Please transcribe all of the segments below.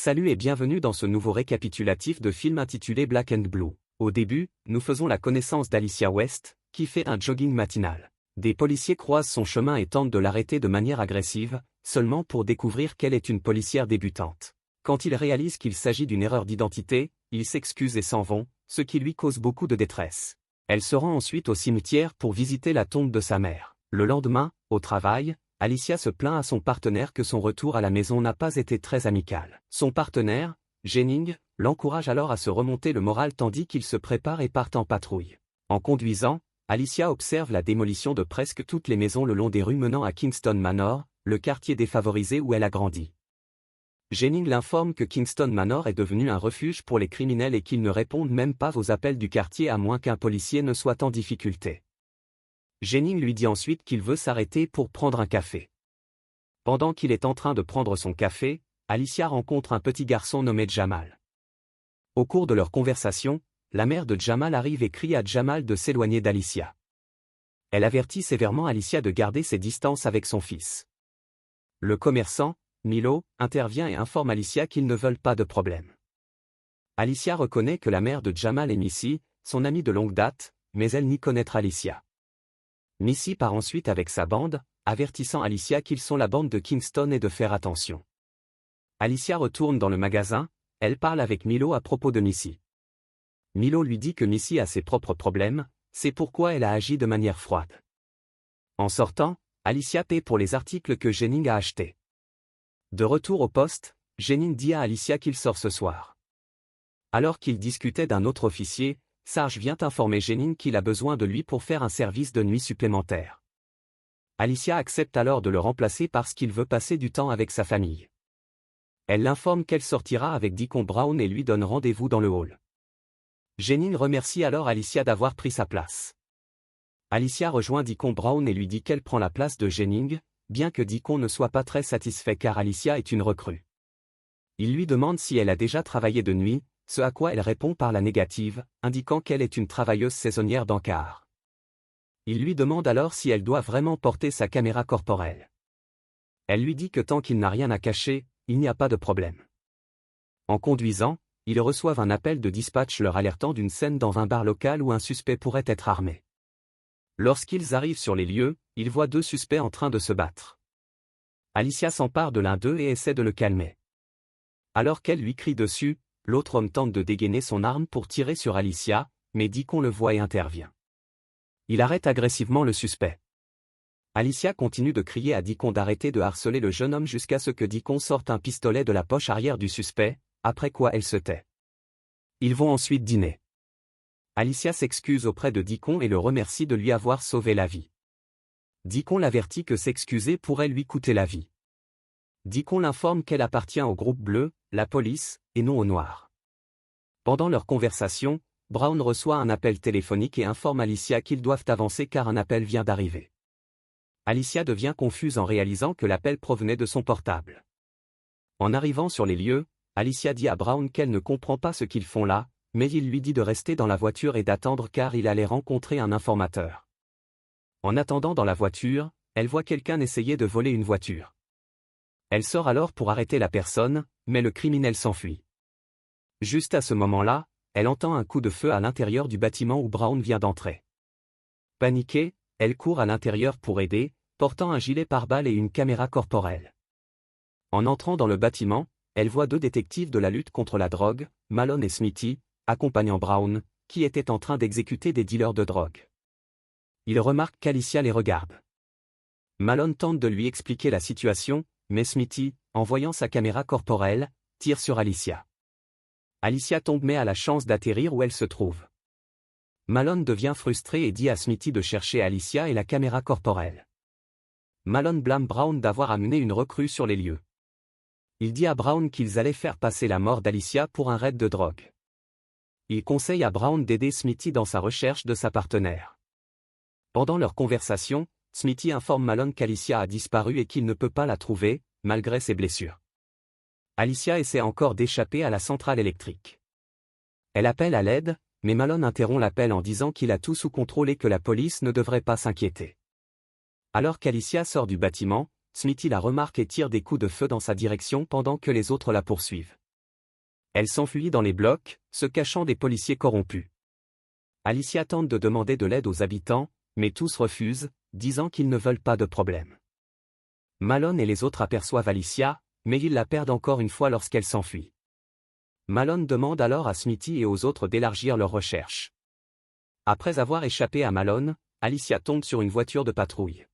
Salut et bienvenue dans ce nouveau récapitulatif de film intitulé Black and Blue. Au début, nous faisons la connaissance d'Alicia West, qui fait un jogging matinal. Des policiers croisent son chemin et tentent de l'arrêter de manière agressive, seulement pour découvrir qu'elle est une policière débutante. Quand ils réalisent qu'il s'agit d'une erreur d'identité, ils s'excusent et s'en vont, ce qui lui cause beaucoup de détresse. Elle se rend ensuite au cimetière pour visiter la tombe de sa mère. Le lendemain, au travail, Alicia se plaint à son partenaire que son retour à la maison n'a pas été très amical. Son partenaire, Jennings, l'encourage alors à se remonter le moral tandis qu'il se prépare et part en patrouille. En conduisant, Alicia observe la démolition de presque toutes les maisons le long des rues menant à Kingston Manor, le quartier défavorisé où elle a grandi. Jennings l'informe que Kingston Manor est devenu un refuge pour les criminels et qu'ils ne répondent même pas aux appels du quartier à moins qu'un policier ne soit en difficulté. Jennings lui dit ensuite qu'il veut s'arrêter pour prendre un café. Pendant qu'il est en train de prendre son café, Alicia rencontre un petit garçon nommé Jamal. Au cours de leur conversation, la mère de Jamal arrive et crie à Jamal de s'éloigner d'Alicia. Elle avertit sévèrement Alicia de garder ses distances avec son fils. Le commerçant, Milo, intervient et informe Alicia qu'ils ne veulent pas de problème. Alicia reconnaît que la mère de Jamal est Missy, son amie de longue date, mais elle nie connaître Alicia. Missy part ensuite avec sa bande, avertissant Alicia qu'ils sont la bande de Kingston et de faire attention. Alicia retourne dans le magasin, elle parle avec Milo à propos de Missy. Milo lui dit que Missy a ses propres problèmes, c'est pourquoi elle a agi de manière froide. En sortant, Alicia paie pour les articles que Jennings a achetés. De retour au poste, Jennings dit à Alicia qu'il sort ce soir. Alors qu'il discutait d'un autre officier, Sarge vient informer Jennings qu'il a besoin de lui pour faire un service de nuit supplémentaire. Alicia accepte alors de le remplacer parce qu'il veut passer du temps avec sa famille. Elle l'informe qu'elle sortira avec Deacon Brown et lui donne rendez-vous dans le hall. Jennings remercie alors Alicia d'avoir pris sa place. Alicia rejoint Deacon Brown et lui dit qu'elle prend la place de Jennings, bien que Deacon ne soit pas très satisfait car Alicia est une recrue. Il lui demande si elle a déjà travaillé de nuit, ce à quoi elle répond par la négative, indiquant qu'elle est une travailleuse saisonnière d'encart. Il lui demande alors si elle doit vraiment porter sa caméra corporelle. Elle lui dit que tant qu'il n'a rien à cacher, il n'y a pas de problème. En conduisant, ils reçoivent un appel de dispatch leur alertant d'une scène dans un bar local où un suspect pourrait être armé. Lorsqu'ils arrivent sur les lieux, ils voient deux suspects en train de se battre. Alicia s'empare de l'un d'eux et essaie de le calmer. Alors qu'elle lui crie dessus, l'autre homme tente de dégainer son arme pour tirer sur Alicia, mais Deacon le voit et intervient. Il arrête agressivement le suspect. Alicia continue de crier à Deacon d'arrêter de harceler le jeune homme jusqu'à ce que Deacon sorte un pistolet de la poche arrière du suspect, après quoi elle se tait. Ils vont ensuite dîner. Alicia s'excuse auprès de Deacon et le remercie de lui avoir sauvé la vie. Deacon l'avertit que s'excuser pourrait lui coûter la vie. Deacon l'informe qu'elle appartient au groupe bleu, la police, et non au noir. Pendant leur conversation, Brown reçoit un appel téléphonique et informe Alicia qu'ils doivent avancer car un appel vient d'arriver. Alicia devient confuse en réalisant que l'appel provenait de son portable. En arrivant sur les lieux, Alicia dit à Brown qu'elle ne comprend pas ce qu'ils font là, mais il lui dit de rester dans la voiture et d'attendre car il allait rencontrer un informateur. En attendant dans la voiture, elle voit quelqu'un essayer de voler une voiture. Elle sort alors pour arrêter la personne, mais le criminel s'enfuit. Juste à ce moment-là, elle entend un coup de feu à l'intérieur du bâtiment où Brown vient d'entrer. Paniquée, elle court à l'intérieur pour aider, portant un gilet pare-balles et une caméra corporelle. En entrant dans le bâtiment, elle voit deux détectives de la lutte contre la drogue, Malone et Smithy, accompagnant Brown, qui était en train d'exécuter des dealers de drogue. Ils remarquent qu'Alicia les regarde. Malone tente de lui expliquer la situation, mais Smithy, en voyant sa caméra corporelle, tire sur Alicia. Alicia tombe mais a la chance d'atterrir où elle se trouve. Malone devient frustré et dit à Smithy de chercher Alicia et la caméra corporelle. Malone blâme Brown d'avoir amené une recrue sur les lieux. Il dit à Brown qu'ils allaient faire passer la mort d'Alicia pour un raid de drogue. Il conseille à Brown d'aider Smithy dans sa recherche de sa partenaire. Pendant leur conversation, Smithy informe Malone qu'Alicia a disparu et qu'il ne peut pas la trouver, malgré ses blessures. Alicia essaie encore d'échapper à la centrale électrique. Elle appelle à l'aide, mais Malone interrompt l'appel en disant qu'il a tout sous contrôle et que la police ne devrait pas s'inquiéter. Alors qu'Alicia sort du bâtiment, Smithy la remarque et tire des coups de feu dans sa direction pendant que les autres la poursuivent. Elle s'enfuit dans les blocs, se cachant des policiers corrompus. Alicia tente de demander de l'aide aux habitants, mais tous refusent, disant qu'ils ne veulent pas de problème. Malone et les autres aperçoivent Alicia, mais ils la perdent encore une fois lorsqu'elle s'enfuit. Malone demande alors à Smitty et aux autres d'élargir leurs recherches. Après avoir échappé à Malone, Alicia tombe sur une voiture de patrouille.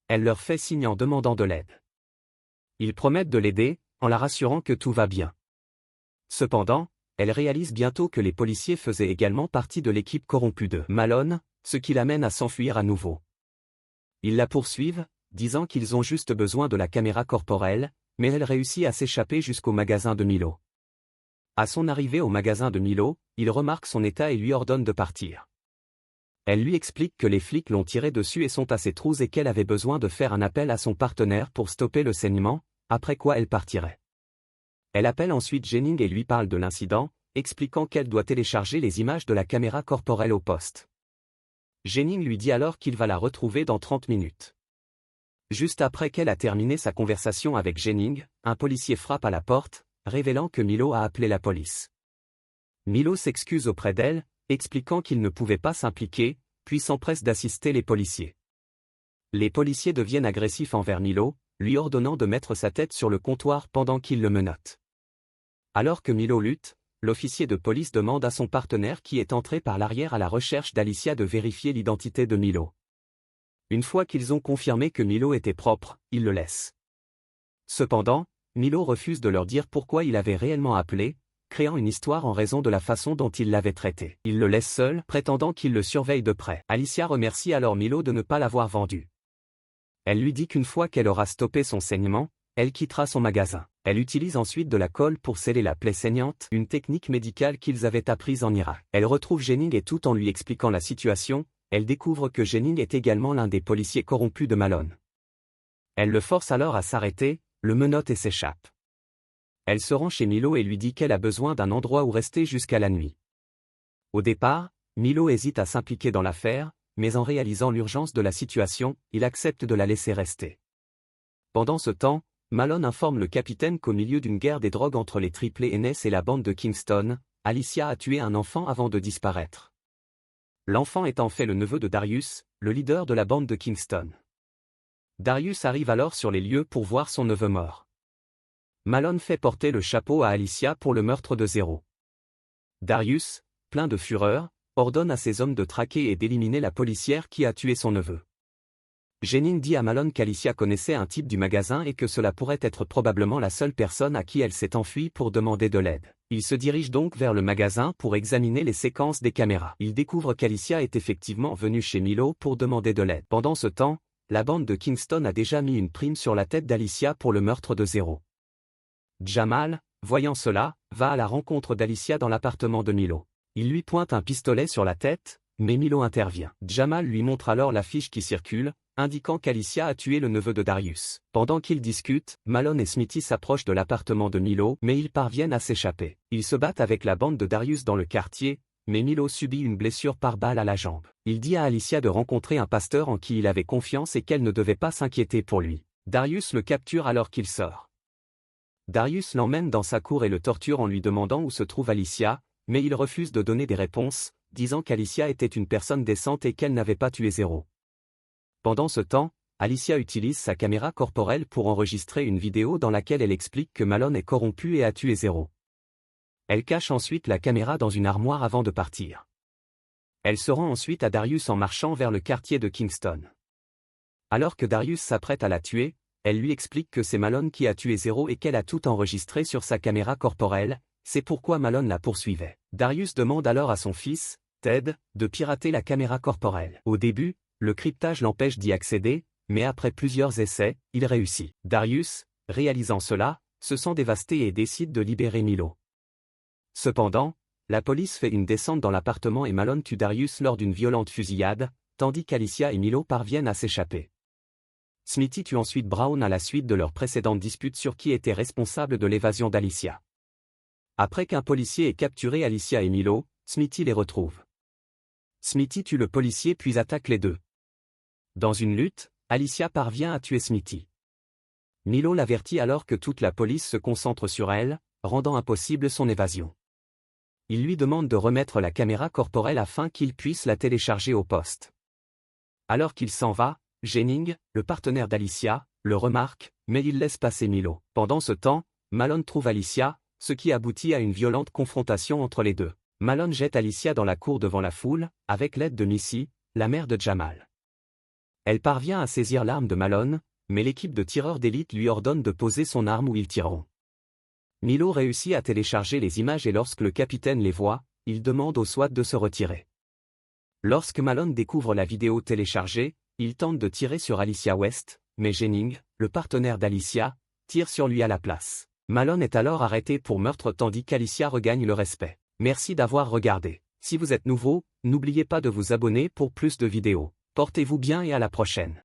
Elle leur fait signe en demandant de l'aide. Ils promettent de l'aider, en la rassurant que tout va bien. Cependant, elle réalise bientôt que les policiers faisaient également partie de l'équipe corrompue de Malone, ce qui l'amène à s'enfuir à nouveau. Ils la poursuivent, disant qu'ils ont juste besoin de la caméra corporelle, mais elle réussit à s'échapper jusqu'au magasin de Milo. À son arrivée au magasin de Milo, il remarque son état et lui ordonne de partir. Elle lui explique que les flics l'ont tirée dessus et sont à ses trousses et qu'elle avait besoin de faire un appel à son partenaire pour stopper le saignement, après quoi elle partirait. Elle appelle ensuite Jennings et lui parle de l'incident, expliquant qu'elle doit télécharger les images de la caméra corporelle au poste. Jennings lui dit alors qu'il va la retrouver dans 30 minutes. Juste après qu'elle a terminé sa conversation avec Jennings, un policier frappe à la porte, révélant que Milo a appelé la police. Milo s'excuse auprès d'elle, expliquant qu'il ne pouvait pas s'impliquer, puis s'empresse d'assister les policiers. Les policiers deviennent agressifs envers Milo, lui ordonnant de mettre sa tête sur le comptoir pendant qu'il le menotte. Alors que Milo lutte, l'officier de police demande à son partenaire qui est entré par l'arrière à la recherche d'Alicia de vérifier l'identité de Milo. Une fois qu'ils ont confirmé que Milo était propre, ils le laissent. Cependant, Milo refuse de leur dire pourquoi il avait réellement appelé, créant une histoire en raison de la façon dont il l'avait traité. Il le laisse seul, prétendant qu'il le surveille de près. Alicia remercie alors Milo de ne pas l'avoir vendu. Elle lui dit qu'une fois qu'elle aura stoppé son saignement, elle quittera son magasin. Elle utilise ensuite de la colle pour sceller la plaie saignante, une technique médicale qu'ils avaient apprise en Irak. Elle retrouve Jennings et tout en lui expliquant la situation, elle découvre que Jennings est également l'un des policiers corrompus de Malone. Elle le force alors à s'arrêter, le menotte et s'échappe. Elle se rend chez Milo et lui dit qu'elle a besoin d'un endroit où rester jusqu'à la nuit. Au départ, Milo hésite à s'impliquer dans l'affaire, mais en réalisant l'urgence de la situation, il accepte de la laisser rester. Pendant ce temps, Malone informe le capitaine qu'au milieu d'une guerre des drogues entre les triplés NS et la bande de Kingston, Alicia a tué un enfant avant de disparaître. L'enfant est en fait le neveu de Darius, le leader de la bande de Kingston. Darius arrive alors sur les lieux pour voir son neveu mort. Malone fait porter le chapeau à Alicia pour le meurtre de Zero. Darius, plein de fureur, ordonne à ses hommes de traquer et d'éliminer la policière qui a tué son neveu. Jennings dit à Malone qu'Alicia connaissait un type du magasin et que cela pourrait être probablement la seule personne à qui elle s'est enfuie pour demander de l'aide. Il se dirige donc vers le magasin pour examiner les séquences des caméras. Il découvre qu'Alicia est effectivement venue chez Milo pour demander de l'aide. Pendant ce temps, la bande de Kingston a déjà mis une prime sur la tête d'Alicia pour le meurtre de Zero. Jamal, voyant cela, va à la rencontre d'Alicia dans l'appartement de Milo. Il lui pointe un pistolet sur la tête, mais Milo intervient. Jamal lui montre alors l'affiche qui circule, indiquant qu'Alicia a tué le neveu de Darius. Pendant qu'ils discutent, Malone et Smitty s'approchent de l'appartement de Milo, mais ils parviennent à s'échapper. Ils se battent avec la bande de Darius dans le quartier, mais Milo subit une blessure par balle à la jambe. Il dit à Alicia de rencontrer un pasteur en qui il avait confiance et qu'elle ne devait pas s'inquiéter pour lui. Darius le capture alors qu'il sort. Darius l'emmène dans sa cour et le torture en lui demandant où se trouve Alicia, mais il refuse de donner des réponses, disant qu'Alicia était une personne décente et qu'elle n'avait pas tué Zero. Pendant ce temps, Alicia utilise sa caméra corporelle pour enregistrer une vidéo dans laquelle elle explique que Malone est corrompu et a tué Zero. Elle cache ensuite la caméra dans une armoire avant de partir. Elle se rend ensuite à Darius en marchant vers le quartier de Kingston. Alors que Darius s'apprête à la tuer, elle lui explique que c'est Malone qui a tué Zero et qu'elle a tout enregistré sur sa caméra corporelle, c'est pourquoi Malone la poursuivait. Darius demande alors à son fils, Ted, de pirater la caméra corporelle. Au début, le cryptage l'empêche d'y accéder, mais après plusieurs essais, il réussit. Darius, réalisant cela, se sent dévasté et décide de libérer Milo. Cependant, la police fait une descente dans l'appartement et Malone tue Darius lors d'une violente fusillade, tandis qu'Alicia et Milo parviennent à s'échapper. Smitty tue ensuite Brown à la suite de leur précédente dispute sur qui était responsable de l'évasion d'Alicia. Après qu'un policier ait capturé Alicia et Milo, Smitty les retrouve. Smitty tue le policier puis attaque les deux. Dans une lutte, Alicia parvient à tuer Smitty. Milo l'avertit alors que toute la police se concentre sur elle, rendant impossible son évasion. Il lui demande de remettre la caméra corporelle afin qu'il puisse la télécharger au poste. Alors qu'il s'en va, Jennings, le partenaire d'Alicia, le remarque, mais il laisse passer Milo. Pendant ce temps, Malone trouve Alicia, ce qui aboutit à une violente confrontation entre les deux. Malone jette Alicia dans la cour devant la foule, avec l'aide de Missy, la mère de Jamal. Elle parvient à saisir l'arme de Malone, mais l'équipe de tireurs d'élite lui ordonne de poser son arme où ils tireront. Milo réussit à télécharger les images et lorsque le capitaine les voit, il demande au SWAT de se retirer. Lorsque Malone découvre la vidéo téléchargée, il tente de tirer sur Alicia West, mais Jennings, le partenaire d'Alicia, tire sur lui à la place. Malone est alors arrêté pour meurtre tandis qu'Alicia regagne le respect. Merci d'avoir regardé. Si vous êtes nouveau, n'oubliez pas de vous abonner pour plus de vidéos. Portez-vous bien et à la prochaine.